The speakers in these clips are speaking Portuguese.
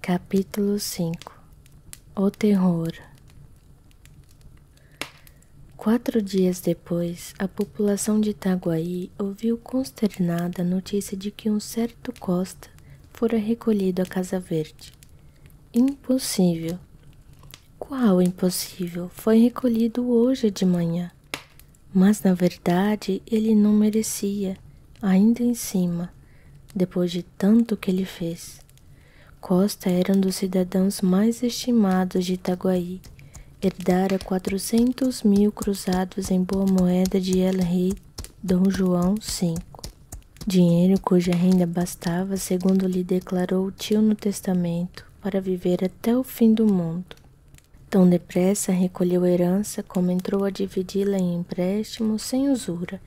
Capítulo 5. O terror. 4 dias depois, a população de Itaguaí ouviu consternada a notícia de que um certo Costa fora recolhido à Casa Verde. Impossível. Qual impossível? Foi recolhido hoje de manhã. Mas, na verdade, ele não merecia, ainda em cima, depois de tanto que ele fez. Costa era um dos cidadãos mais estimados de Itaguaí. Herdara 400 mil cruzados em boa moeda de El-Rei Dom João V. Dinheiro cuja renda bastava, segundo lhe declarou o tio no testamento, para viver até o fim do mundo. Tão depressa recolheu a herança como entrou a dividi-la em empréstimo sem usura.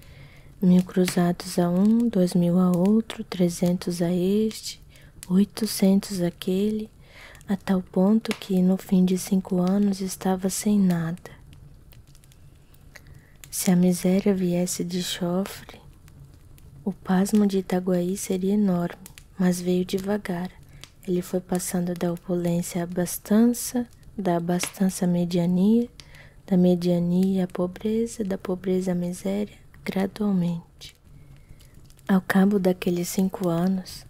1.000 cruzados a um, 2.000 a outro, 300 a este, 800 aquele, a tal ponto que no fim de 5 anos estava sem nada. Se a miséria viesse de chofre, o pasmo de Itaguaí seria enorme, mas veio devagar. Ele foi passando da opulência à abastança, da abastança à mediania, da mediania à pobreza, da pobreza à miséria, gradualmente. Ao cabo daqueles 5 anos,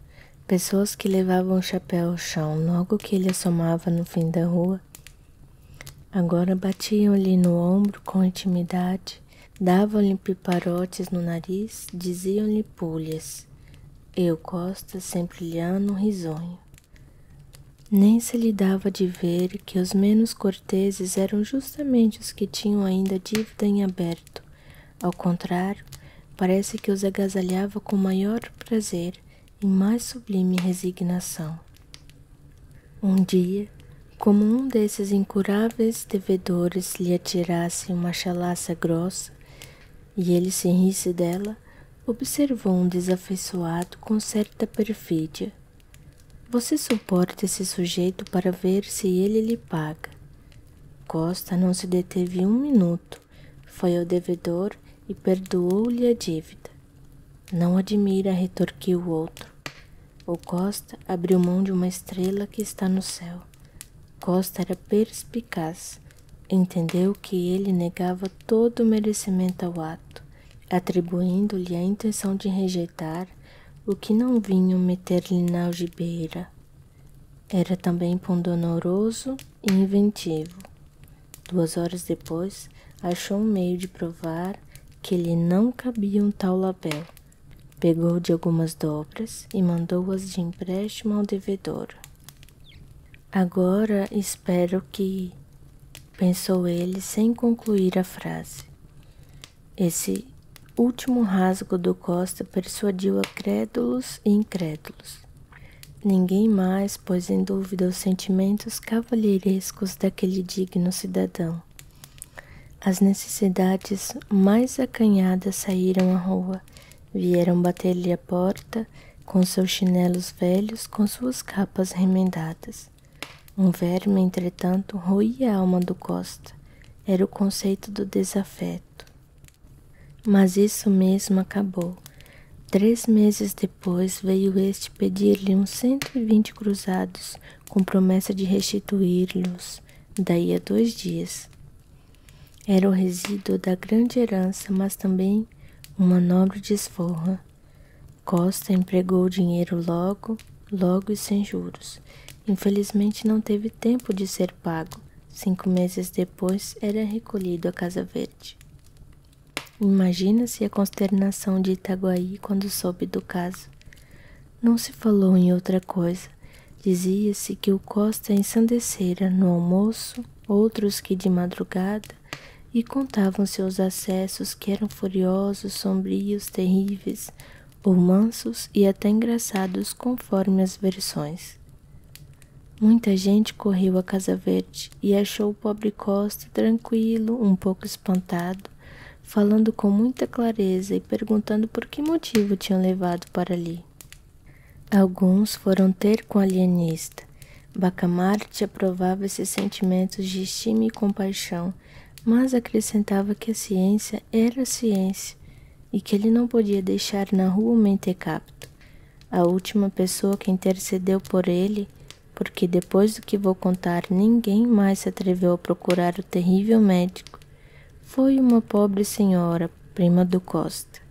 pessoas que levavam o chapéu ao chão logo que ele assomava no fim da rua, agora batiam-lhe no ombro com intimidade, davam-lhe piparotes no nariz, diziam-lhe pulhas. Eu, Costa, sempre lhano, risonho. Nem se lhe dava de ver que os menos corteses eram justamente os que tinham ainda dívida em aberto. Ao contrário, parece que os agasalhava com maior prazer e mais sublime resignação. Um dia, como um desses incuráveis devedores lhe atirasse uma chalaça grossa e ele se risse dela, observou um desafeiçoado com certa perfídia. Você suporta esse sujeito para ver se ele lhe paga. Costa não se deteve 1 minuto, foi ao devedor e perdoou-lhe a dívida. Não admira, retorquiu o outro. O Costa abriu mão de uma estrela que está no céu. Costa era perspicaz. Entendeu que ele negava todo o merecimento ao ato, atribuindo-lhe a intenção de rejeitar o que não vinham meter-lhe na algibeira. Era também pundonoroso e inventivo. 2 horas depois, achou um meio de provar que lhe não cabia um tal labéu. Pegou de algumas dobras e mandou-as de empréstimo ao devedor. Agora espero que... pensou ele sem concluir a frase. Esse último rasgo do Costa persuadiu a crédulos e incrédulos. Ninguém mais pôs em dúvida os sentimentos cavalheirescos daquele digno cidadão. As necessidades mais acanhadas saíram à rua, vieram bater-lhe à porta com seus chinelos velhos, com suas capas remendadas. Um verme, entretanto, roía a alma do Costa. Era o conceito do desafeto. Mas isso mesmo acabou. 3 meses depois veio este pedir-lhe uns 120 cruzados, com promessa de restituir-lhes daí a 2 dias. Era o resíduo da grande herança, mas também uma nobre desforra. Costa empregou o dinheiro logo e sem juros. Infelizmente não teve tempo de ser pago. 5 meses depois era recolhido à Casa Verde. Imagina-se a consternação de Itaguaí quando soube do caso. Não se falou em outra coisa. Dizia-se que o Costa ensandecera no almoço, outros que de madrugada, e contavam-se os acessos que eram furiosos, sombrios, terríveis, ou mansos e até engraçados conforme as versões. Muita gente correu à Casa Verde e achou o pobre Costa tranquilo, um pouco espantado, falando com muita clareza e perguntando por que motivo tinham levado para ali. Alguns foram ter com o alienista. Bacamarte aprovava esses sentimentos de estima e compaixão, mas acrescentava que a ciência era ciência e que ele não podia deixar na rua o mentecapto. A última pessoa que intercedeu por ele, porque depois do que vou contar, ninguém mais se atreveu a procurar o terrível médico, foi uma pobre senhora, prima do Costa.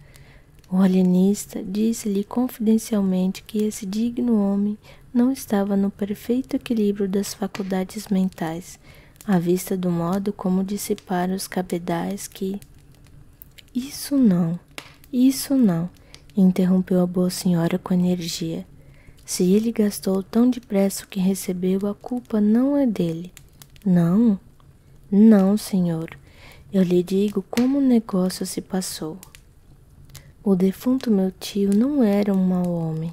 O alienista disse-lhe confidencialmente que esse digno homem não estava no perfeito equilíbrio das faculdades mentais, à vista do modo como dissipara os cabedais que... Isso não, interrompeu a boa senhora com energia. Se ele gastou tão depressa o que recebeu, a culpa não é dele. Não, não, senhor. Eu lhe digo como o negócio se passou. O defunto meu tio não era um mau homem,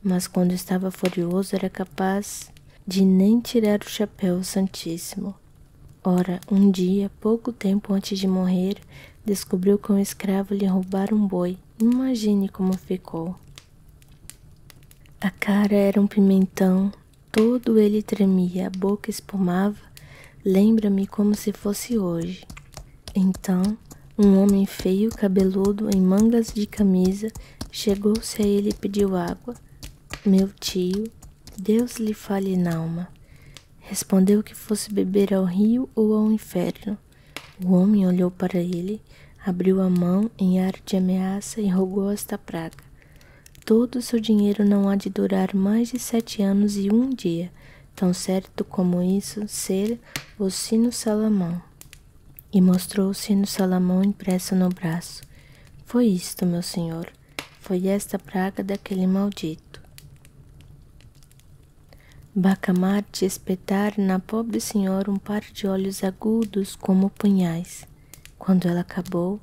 mas quando estava furioso era capaz de nem tirar o chapéu ao Santíssimo. Ora, um dia, pouco tempo antes de morrer, descobriu que um escravo lhe roubara um boi. Imagine como ficou. A cara era um pimentão, todo ele tremia, a boca espumava, lembra-me como se fosse hoje. Então, um homem feio, cabeludo, em mangas de camisa, chegou-se a ele e pediu água. Meu tio, Deus lhe fale na alma. Respondeu que fosse beber ao rio ou ao inferno. O homem olhou para ele, abriu a mão em ar de ameaça e rogou esta praga. Todo o seu dinheiro não há de durar mais de 7 anos e 1 dia, tão certo como isso ser o sino Salamão. E mostrou o sino Salamão impresso no braço. Foi isto, meu senhor, foi esta praga daquele maldito. Bacamarte espetara na pobre senhora um par de olhos agudos como punhais. Quando ela acabou,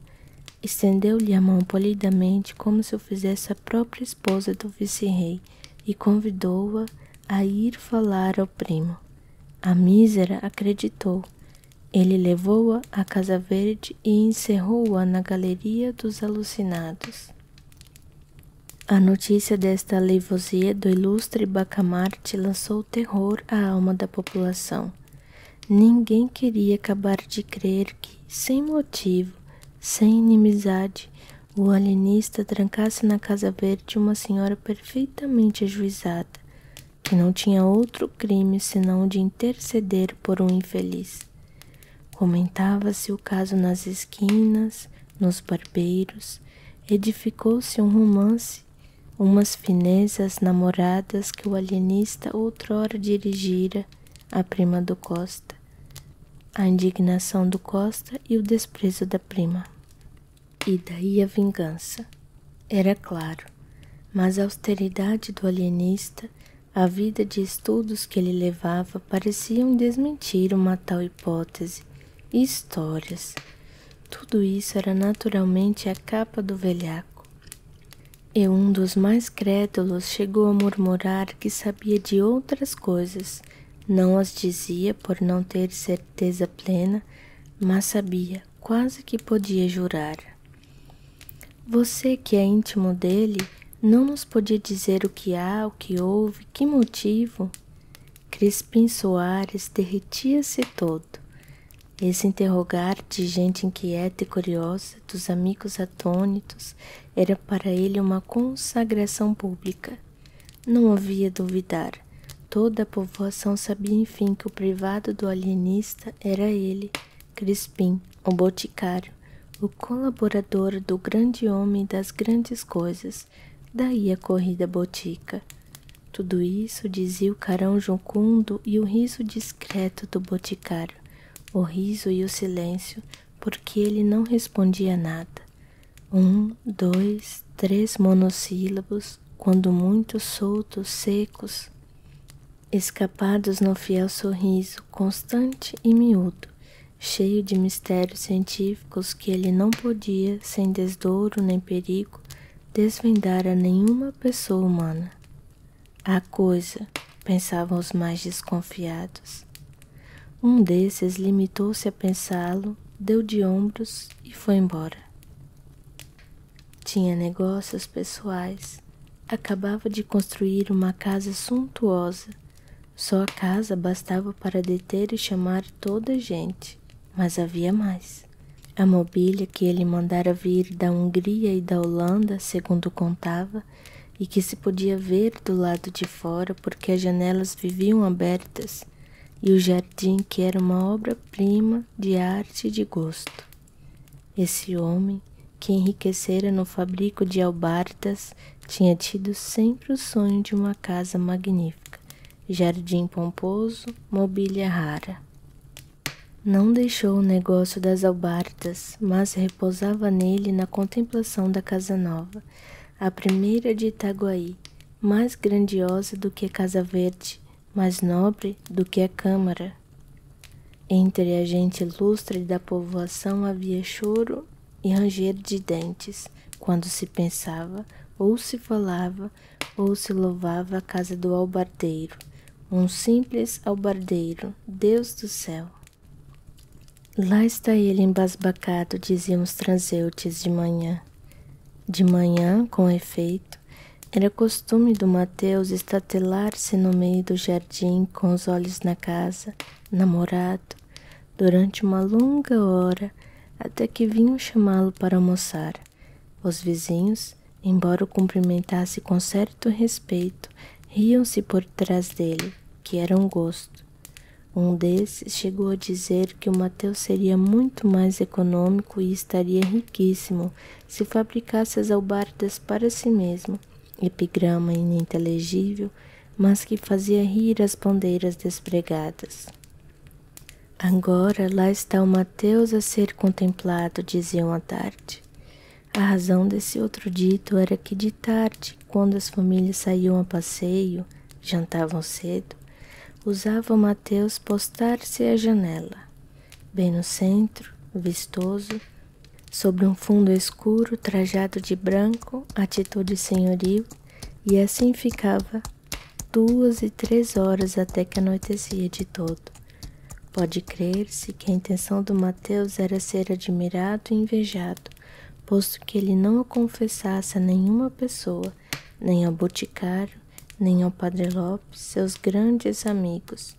estendeu-lhe a mão polidamente como se o fizesse a própria esposa do vice-rei e convidou-a a ir falar ao primo. A mísera acreditou. Ele levou-a à Casa Verde e encerrou-a na galeria dos alucinados. A notícia desta alevosía do ilustre Bacamarte lançou terror à alma da população. Ninguém queria acabar de crer que, sem motivo, sem inimizade, o alienista trancasse na Casa Verde uma senhora perfeitamente ajuizada, que não tinha outro crime senão o de interceder por um infeliz. Comentava-se o caso nas esquinas, nos barbeiros, edificou-se um romance, umas finezas namoradas que o alienista outrora dirigira à prima do Costa, a indignação do Costa e o desprezo da prima. E daí a vingança. Era claro, mas a austeridade do alienista, a vida de estudos que ele levava pareciam desmentir uma tal hipótese. Histórias. Tudo isso era naturalmente a capa do velhaco. E um dos mais crédulos chegou a murmurar que sabia de outras coisas. Não as dizia por não ter certeza plena, mas sabia, quase que podia jurar. Você que é íntimo dele, não nos podia dizer o que há, o que houve, que motivo? Crispim Soares derretia-se todo. Esse interrogar de gente inquieta e curiosa, dos amigos atônitos, era para ele uma consagração pública. Não havia duvidar. Toda a povoação sabia, enfim, que o privado do alienista era ele, Crispim, o boticário, o colaborador do grande homem das grandes coisas, daí a corrida botica. Tudo isso dizia o carão jucundo e o riso discreto do boticário. O riso e o silêncio, porque ele não respondia nada. 1, 2, 3 monossílabos, quando muito soltos, secos, escapados no fiel sorriso, constante e miúdo, cheio de mistérios científicos que ele não podia, sem desdouro nem perigo, desvendar a nenhuma pessoa humana. Há coisa, pensavam os mais desconfiados. Um desses limitou-se a pensá-lo, deu de ombros e foi embora. Tinha negócios pessoais. Acabava de construir uma casa suntuosa. Só a casa bastava para deter e chamar toda a gente, mas havia mais. A mobília que ele mandara vir da Hungria e da Holanda, segundo contava, e que se podia ver do lado de fora porque as janelas viviam abertas, e o jardim que era uma obra-prima de arte e de gosto. Esse homem, que enriquecera no fabrico de albardas, tinha tido sempre o sonho de uma casa magnífica, jardim pomposo, mobília rara. Não deixou o negócio das albardas, mas repousava nele na contemplação da casa nova, a primeira de Itaguaí, mais grandiosa do que a Casa Verde, mais nobre do que a Câmara. Entre a gente ilustre da povoação havia choro e ranger de dentes, quando se pensava, ou se falava, ou se louvava a casa do albardeiro, um simples albardeiro, Deus do céu. Lá está ele embasbacado, diziam os transeuntes de manhã. De manhã, com efeito, era costume do Mateus estatelar-se no meio do jardim com os olhos na casa, namorado, durante uma longa hora, até que vinham chamá-lo para almoçar. Os vizinhos, embora o cumprimentasse com certo respeito, riam-se por trás dele, que era um gosto. Um desses chegou a dizer que o Mateus seria muito mais econômico e estaria riquíssimo se fabricasse as albardas para si mesmo, epigrama ininteligível, mas que fazia rir as bandeiras despregadas. Agora lá está o Mateus a ser contemplado, diziam à tarde. A razão desse outro dito era que de tarde, quando as famílias saíam a passeio, jantavam cedo, usava Mateus postar-se à janela, bem no centro, vistoso, sobre um fundo escuro, trajado de branco, atitude senhoril, e assim ficava 2 e 3 horas até que anoitecia de todo. Pode crer-se que a intenção do Mateus era ser admirado e invejado, posto que ele não o confessasse a nenhuma pessoa, nem ao boticário, nem ao Padre Lopes, seus grandes amigos.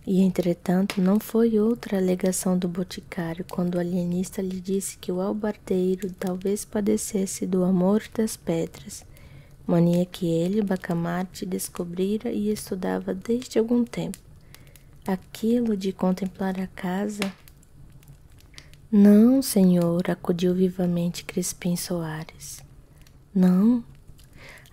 E, entretanto, não foi outra alegação do boticário quando o alienista lhe disse que o albardeiro talvez padecesse do amor das pedras, mania que ele, Bacamarte, descobrira e estudava desde algum tempo. Aquilo de contemplar a casa... Não, senhor, acudiu vivamente Crispim Soares. Não,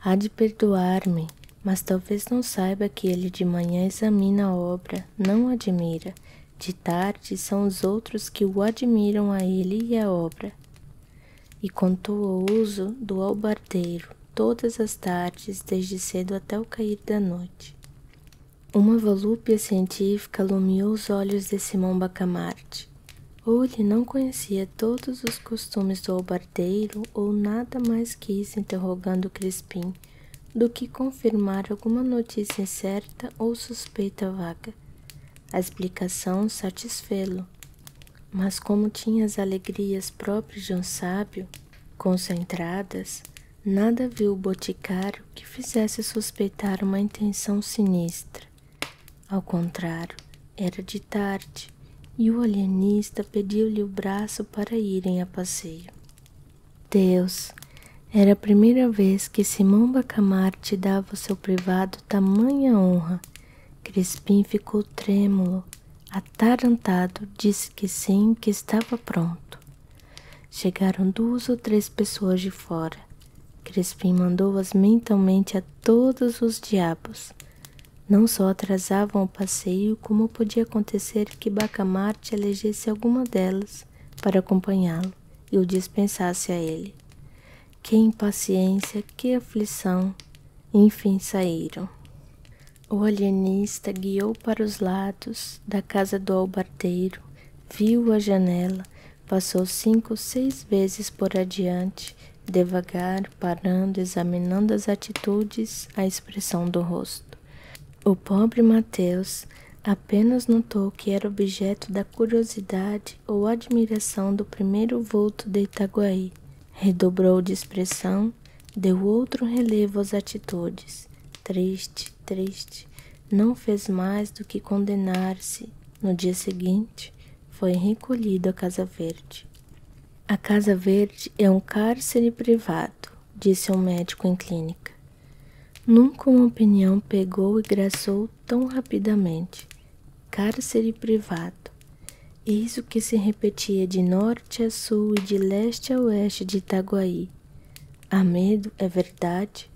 há de perdoar-me, mas talvez não saiba que ele de manhã examina a obra, não admira. De tarde são os outros que o admiram a ele e a obra. E contou o uso do albardeiro todas as tardes, desde cedo até o cair da noite. Uma volúpia científica alumiou os olhos de Simão Bacamarte. Ou ele não conhecia todos os costumes do albardeiro, ou nada mais quis, interrogando Crispim, do que confirmar alguma notícia incerta ou suspeita vaga. A explicação satisfê-lo, mas como tinha as alegrias próprias de um sábio, concentradas, nada viu o boticário que fizesse suspeitar uma intenção sinistra. Ao contrário, era de tarde, e o alienista pediu-lhe o braço para irem a passeio. Deus, era a primeira vez que Simão Bacamarte dava ao seu privado tamanha honra. Crispim ficou trêmulo, atarantado, disse que sim, que estava pronto. Chegaram 2 ou 3 pessoas de fora. Crispim mandou-as mentalmente a todos os diabos. Não só atrasavam o passeio, como podia acontecer que Bacamarte elegesse alguma delas para acompanhá-lo e o dispensasse a ele. Que impaciência, que aflição! Enfim saíram. O alienista guiou para os lados da casa do albardeiro, viu a janela, passou 5 ou 6 vezes por adiante, devagar, parando, examinando as atitudes, a expressão do rosto. O pobre Mateus apenas notou que era objeto da curiosidade ou admiração do primeiro vulto de Itaguaí. Redobrou de expressão, deu outro relevo às atitudes. Triste, triste, não fez mais do que condenar-se. No dia seguinte, foi recolhido à Casa Verde. A Casa Verde é um cárcere privado, disse um médico em clínica. Nunca uma opinião pegou e graçou tão rapidamente. Cárcere privado. Eis o que se repetia de norte a sul e de leste a oeste de Itaguaí. Há medo, é verdade,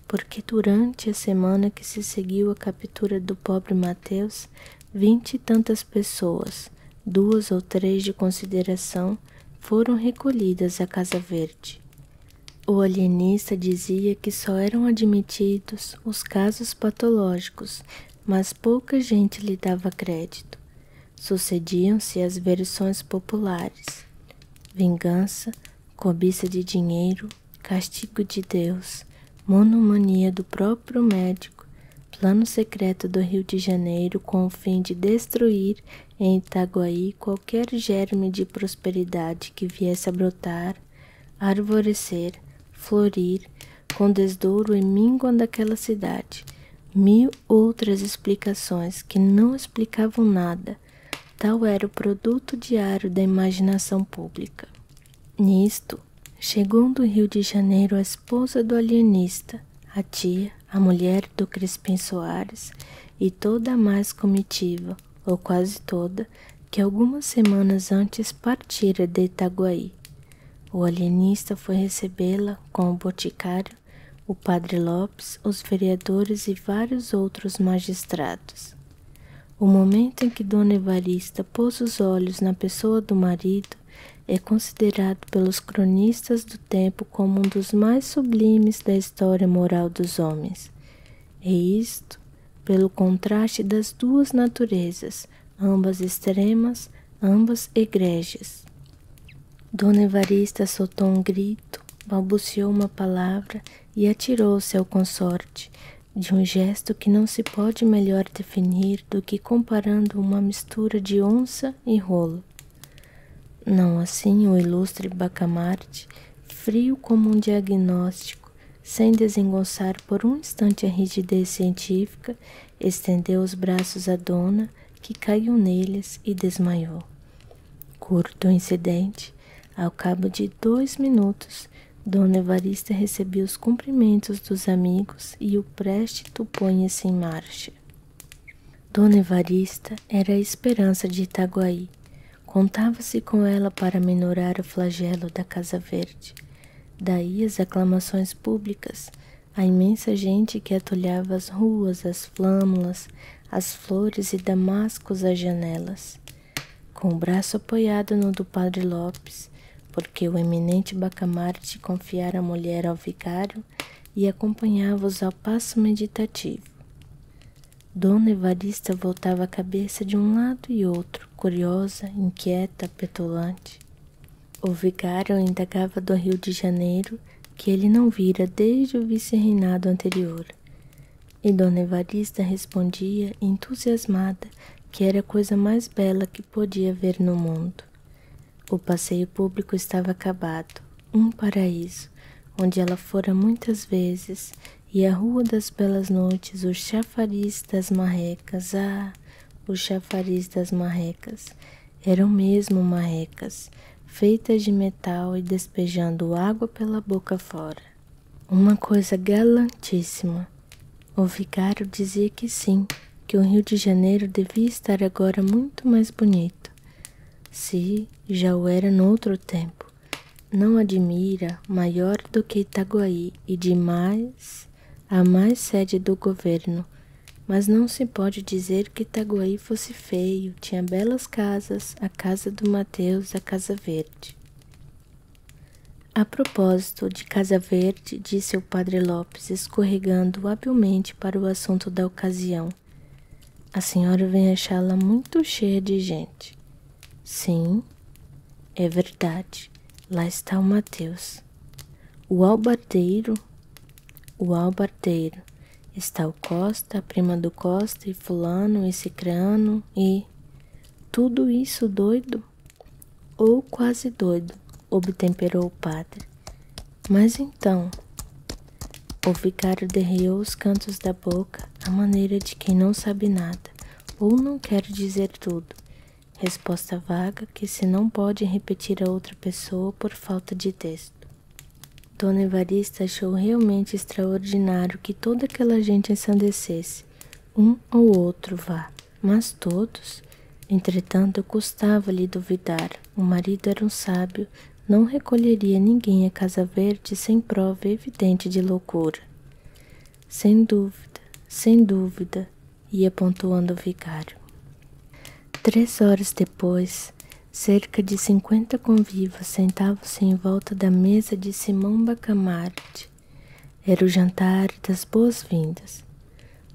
porque durante a semana que se seguiu à captura do pobre Mateus, 20 e tantas pessoas, 2 ou 3 de consideração, foram recolhidas à Casa Verde. O alienista dizia que só eram admitidos os casos patológicos, mas pouca gente lhe dava crédito. Sucediam-se as versões populares: vingança, cobiça de dinheiro, castigo de Deus, monomania do próprio médico, plano secreto do Rio de Janeiro com o fim de destruir em Itaguaí qualquer germe de prosperidade que viesse a brotar, arvorecer, florir, com desdouro e míngua daquela cidade. 1000 outras explicações que não explicavam nada. Tal era o produto diário da imaginação pública. Nisto, chegou do Rio de Janeiro a esposa do alienista, a tia, a mulher do Crispim Soares e toda a mais comitiva, ou quase toda, que algumas semanas antes partira de Itaguaí. O alienista foi recebê-la com o boticário, o padre Lopes, os vereadores e vários outros magistrados. O momento em que Dona Evarista pôs os olhos na pessoa do marido é considerado pelos cronistas do tempo como um dos mais sublimes da história moral dos homens. E isto pelo contraste das duas naturezas, ambas extremas, ambas egrégias. Dona Evarista soltou um grito, balbuciou uma palavra e atirou-se ao consorte, de um gesto que não se pode melhor definir do que comparando uma mistura de onça e rola. Não assim o ilustre Bacamarte, frio como um diagnóstico, sem desengonçar por um instante a rigidez científica, estendeu os braços à dona, que caiu neles e desmaiou. Curto o incidente, ao cabo de 2 minutos, Dona Evarista recebia os cumprimentos dos amigos e o préstito punha-se em marcha. Dona Evarista era a esperança de Itaguaí. Contava-se com ela para minorar o flagelo da Casa Verde. Daí as aclamações públicas, a imensa gente que atulhava as ruas, as flâmulas, as flores e damascos às janelas. Com o braço apoiado no do padre Lopes, porque o eminente Bacamarte confiara a mulher ao vigário e acompanhava-os ao passo meditativo. Dona Evarista voltava a cabeça de um lado e outro, curiosa, inquieta, petulante. O vigário indagava do Rio de Janeiro, que ele não vira desde o vice-reinado anterior. E Dona Evarista respondia, entusiasmada, que era a coisa mais bela que podia ver no mundo. O passeio público estava acabado, um paraíso, onde ela fora muitas vezes, e a Rua das Belas Noites, o chafariz das marrecas, o chafariz das marrecas, eram mesmo marrecas, feitas de metal e despejando água pela boca fora. Uma coisa galantíssima. O vigário dizia que sim, que o Rio de Janeiro devia estar agora muito mais bonito. Se já o era noutro tempo. Não admira maior do que Itaguaí e demais a mais sede do governo, mas não se pode dizer que Itaguaí fosse feio, tinha belas casas, a casa do Mateus, a Casa Verde. A propósito de Casa Verde, disse o padre Lopes, escorregando habilmente para o assunto da ocasião, a senhora vem achá-la muito cheia de gente. Sim, é verdade, lá está o Mateus. O albardeiro, está o Costa, a prima do Costa, e fulano, e cicrano, e... Tudo isso doido? Ou quase doido, obtemperou o padre. Mas então... O vigário derreou os cantos da boca, à maneira de quem não sabe nada, ou não quer dizer tudo. Resposta vaga que se não pode repetir a outra pessoa por falta de texto. Dona Evarista achou realmente extraordinário que toda aquela gente ensandecesse, um ou outro vá, mas todos. Entretanto, custava-lhe duvidar. O marido era um sábio, não recolheria ninguém à Casa Verde sem prova evidente de loucura. Sem dúvida, ia pontuando o vigário. 3 horas depois, cerca de 50 convivas sentavam-se em volta da mesa de Simão Bacamarte. Era o jantar das boas-vindas.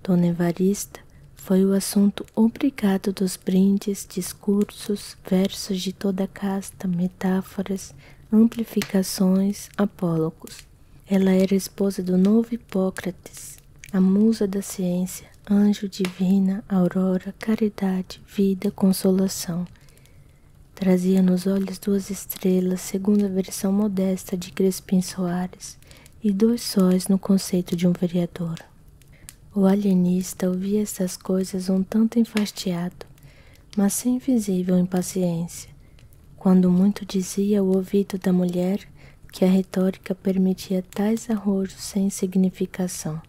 Dona Evarista foi o assunto obrigado dos brindes, discursos, versos de toda a casta, metáforas, amplificações, apólogos. Ela era esposa do novo Hipócrates, a musa da ciência, anjo divina, aurora, caridade, vida, consolação. Trazia nos olhos 2 estrelas, segundo a versão modesta de Crespim Soares, e 2 sóis no conceito de um vereador. O alienista ouvia estas coisas um tanto enfastiado, mas sem visível impaciência. Quando muito dizia ao ouvido da mulher que a retórica permitia tais arrojos sem significação.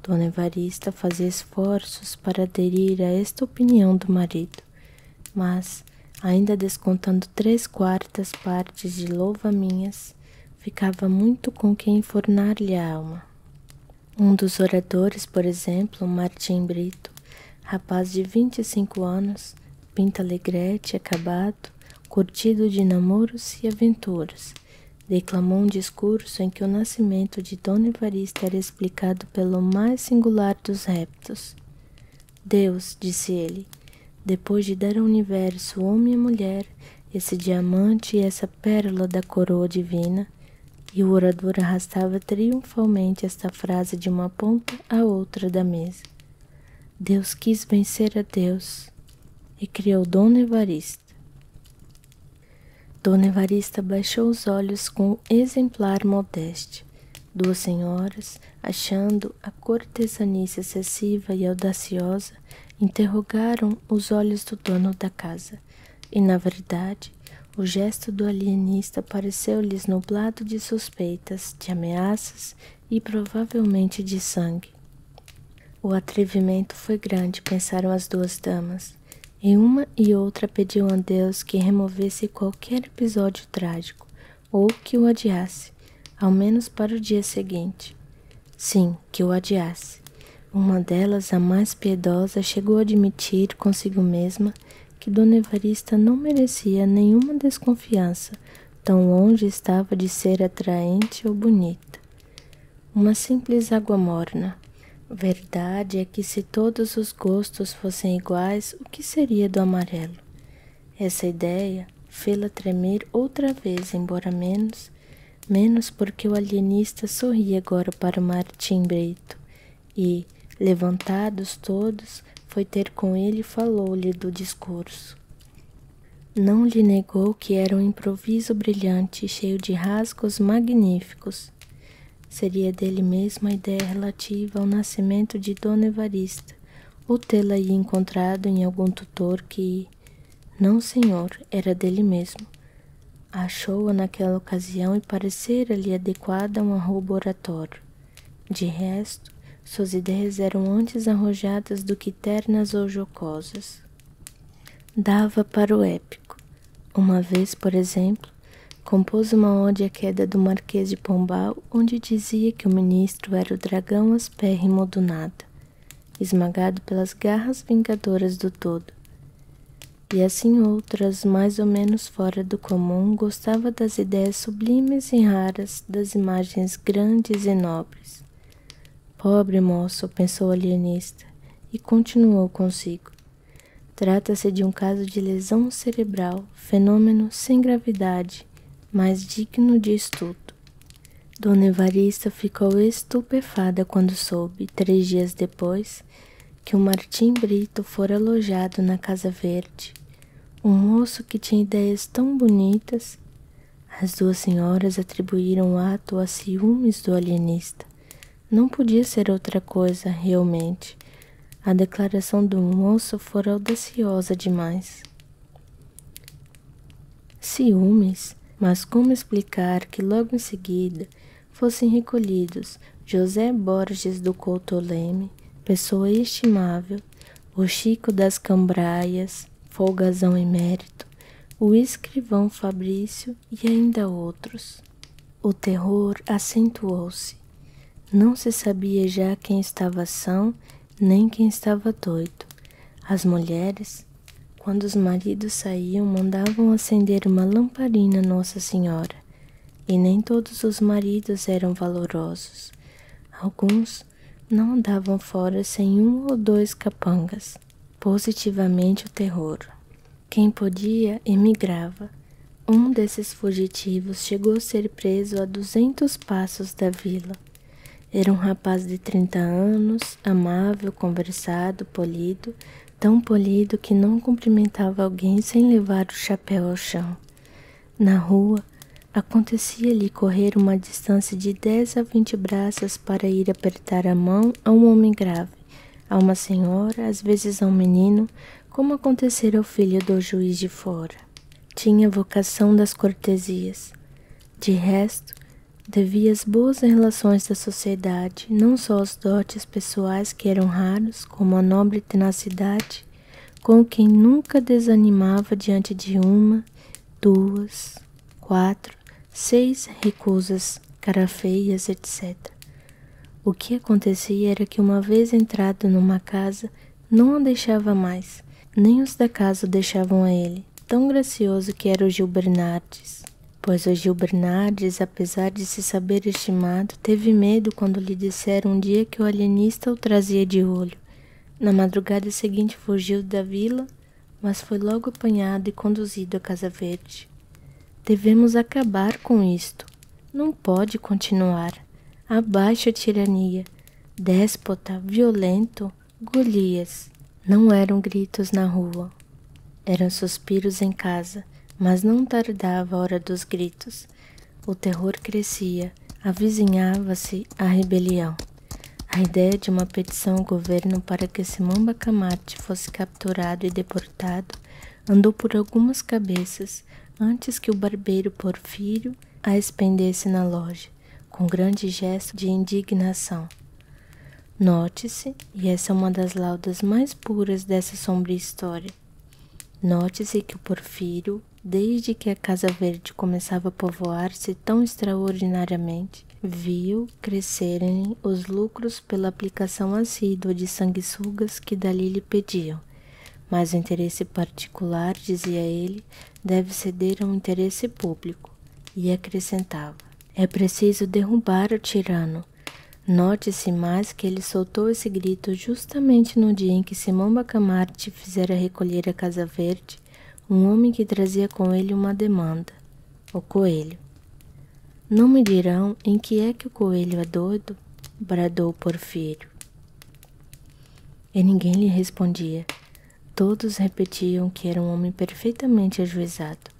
Dona Evarista fazia esforços para aderir a esta opinião do marido, mas, ainda descontando 3/4 partes de louva-minhas, ficava muito com que enfornar-lhe a alma. Um dos oradores, por exemplo, Martim Brito, rapaz de 25 anos, pinta alegrete, acabado, curtido de namoros e aventuras, declamou um discurso em que o nascimento de Dona Evarista era explicado pelo mais singular dos reptos. Deus, disse ele, depois de dar ao universo o homem e a mulher, esse diamante e essa pérola da coroa divina, e o orador arrastava triunfalmente esta frase de uma ponta à outra da mesa. Deus quis vencer a Deus e criou Dona Evarista. Dona Evarista baixou os olhos com exemplar modéstia. 2 senhoras, achando a cortesanice excessiva e audaciosa, interrogaram os olhos do dono da casa, e, na verdade, o gesto do alienista pareceu-lhes nublado de suspeitas, de ameaças e provavelmente de sangue. O atrevimento foi grande, pensaram as 2 damas, e uma e outra pediam a Deus que removesse qualquer episódio trágico, ou que o adiasse, ao menos para o dia seguinte. Sim, que o adiasse. Uma delas, a mais piedosa, chegou a admitir consigo mesma que Dona Evarista não merecia nenhuma desconfiança, tão longe estava de ser atraente ou bonita. Uma simples água morna. Verdade é que se todos os gostos fossem iguais, o que seria do amarelo? Essa ideia fê-la tremer outra vez, embora menos porque o alienista sorria agora para Martim Brito e, levantados todos, foi ter com ele e falou-lhe do discurso. Não lhe negou que era um improviso brilhante, cheio de rasgos magníficos. Seria dele mesmo a ideia relativa ao nascimento de Dona Evarista, ou tê-la-ia encontrado em algum tutor que... Não, senhor, era dele mesmo. Achou-a naquela ocasião e parecera-lhe adequada a um arrobo oratório. De resto, suas ideias eram antes arrojadas do que ternas ou jocosas. Dava para o épico. Uma vez, por exemplo, compôs uma ode à queda do Marquês de Pombal, onde dizia que o ministro era o dragão aspérrimo do nada, esmagado pelas garras vingadoras do todo. E assim outras, mais ou menos fora do comum, gostava das ideias sublimes e raras, das imagens grandes e nobres. Pobre moço, pensou o alienista, e continuou consigo. Trata-se de um caso de lesão cerebral, fenômeno sem gravidade, mas digno de estudo. Dona Evarista ficou estupefada quando soube, 3 dias depois, que o Martim Brito fora alojado na Casa Verde. Um moço que tinha ideias tão bonitas. As 2 senhoras atribuíram o ato a ciúmes do alienista. Não podia ser outra coisa, realmente. A declaração do moço fora audaciosa demais. Ciúmes? Mas como explicar que logo em seguida fossem recolhidos José Borges do Couto Leme, pessoa estimável, o Chico das Cambraias, folgazão emérito, o escrivão Fabrício e ainda outros. O terror acentuou-se. Não se sabia já quem estava são, nem quem estava doido. As mulheres, quando os maridos saíam, mandavam acender uma lamparina Nossa Senhora. E nem todos os maridos eram valorosos. Alguns não andavam fora sem 1 ou 2 capangas. Positivamente o terror. Quem podia, emigrava. Um desses fugitivos chegou a ser preso a 200 passos da vila. Era um rapaz de 30 anos, amável, conversado, polido, tão polido que não cumprimentava alguém sem levar o chapéu ao chão. Na rua, acontecia-lhe correr uma distância de 10 a 20 braças para ir apertar a mão a um homem grave, a uma senhora, às vezes a um menino, como acontecera ao filho do juiz de fora. Tinha vocação das cortesias. De resto, devia as boas relações da sociedade, não só aos dotes pessoais que eram raros, como a nobre tenacidade, com quem nunca desanimava diante de 1, 2, 4, 6 recusas, cara feias, etc. O que acontecia era que uma vez entrado numa casa, não a deixava mais, nem os da casa o deixavam a ele, tão gracioso que era o Gil Bernardes. Pois o Gil Bernardes, apesar de se saber estimado, teve medo quando lhe disseram um dia que o alienista o trazia de olho. Na madrugada seguinte fugiu da vila, mas foi logo apanhado e conduzido à Casa Verde. Devemos acabar com isto. Não pode continuar. Abaixo a tirania. Déspota, violento, Golias. Não eram gritos na rua. Eram suspiros em casa, mas não tardava a hora dos gritos. O terror crescia, avizinhava-se a rebelião. A ideia de uma petição ao governo para que Simão Bacamarte fosse capturado e deportado andou por algumas cabeças antes que o barbeiro Porfírio a expendesse na loja, com grande gesto de indignação. Note-se, e essa é uma das laudas mais puras dessa sombria história, note-se que o Porfírio, desde que a Casa Verde começava a povoar-se tão extraordinariamente, viu crescerem os lucros pela aplicação assídua de sanguessugas que dali lhe pediam. Mas o interesse particular, dizia ele, deve ceder a um interesse público. E acrescentava: é preciso derrubar o tirano. Note-se mais que ele soltou esse grito justamente no dia em que Simão Bacamarte fizera recolher a Casa Verde um homem que trazia com ele uma demanda, o coelho. Não me dirão em que é que o coelho é doido? Bradou Porfírio. E ninguém lhe respondia. Todos repetiam que era um homem perfeitamente ajuizado.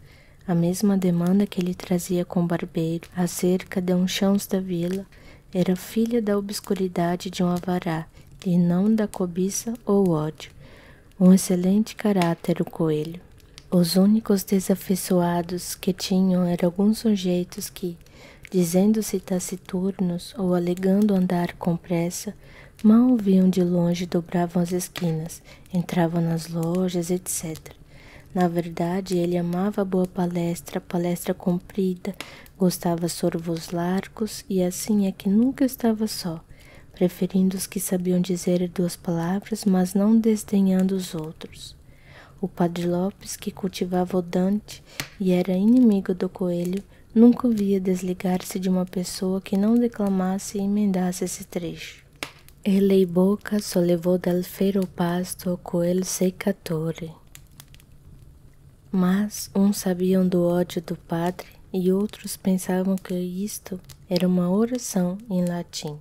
A mesma demanda que ele trazia com o barbeiro acerca de uns chãos da vila era filha da obscuridade de um avará e não da cobiça ou ódio. Um excelente caráter o coelho. Os únicos desafeiçoados que tinham eram alguns sujeitos que, dizendo-se taciturnos ou alegando andar com pressa, mal o viam de longe, dobravam as esquinas, entravam nas lojas, etc. Na verdade, ele amava a boa palestra, palestra comprida, gostava sorvos largos e assim é que nunca estava só, preferindo os que sabiam dizer 2 palavras, mas não desdenhando os outros. O Padre Lopes, que cultivava o Dante e era inimigo do coelho, nunca o via desligar-se de uma pessoa que não declamasse e emendasse esse trecho. Ele boca sollevò dal fero pasto o coelho secatore. Mas uns sabiam do ódio do padre e outros pensavam que isto era uma oração em latim.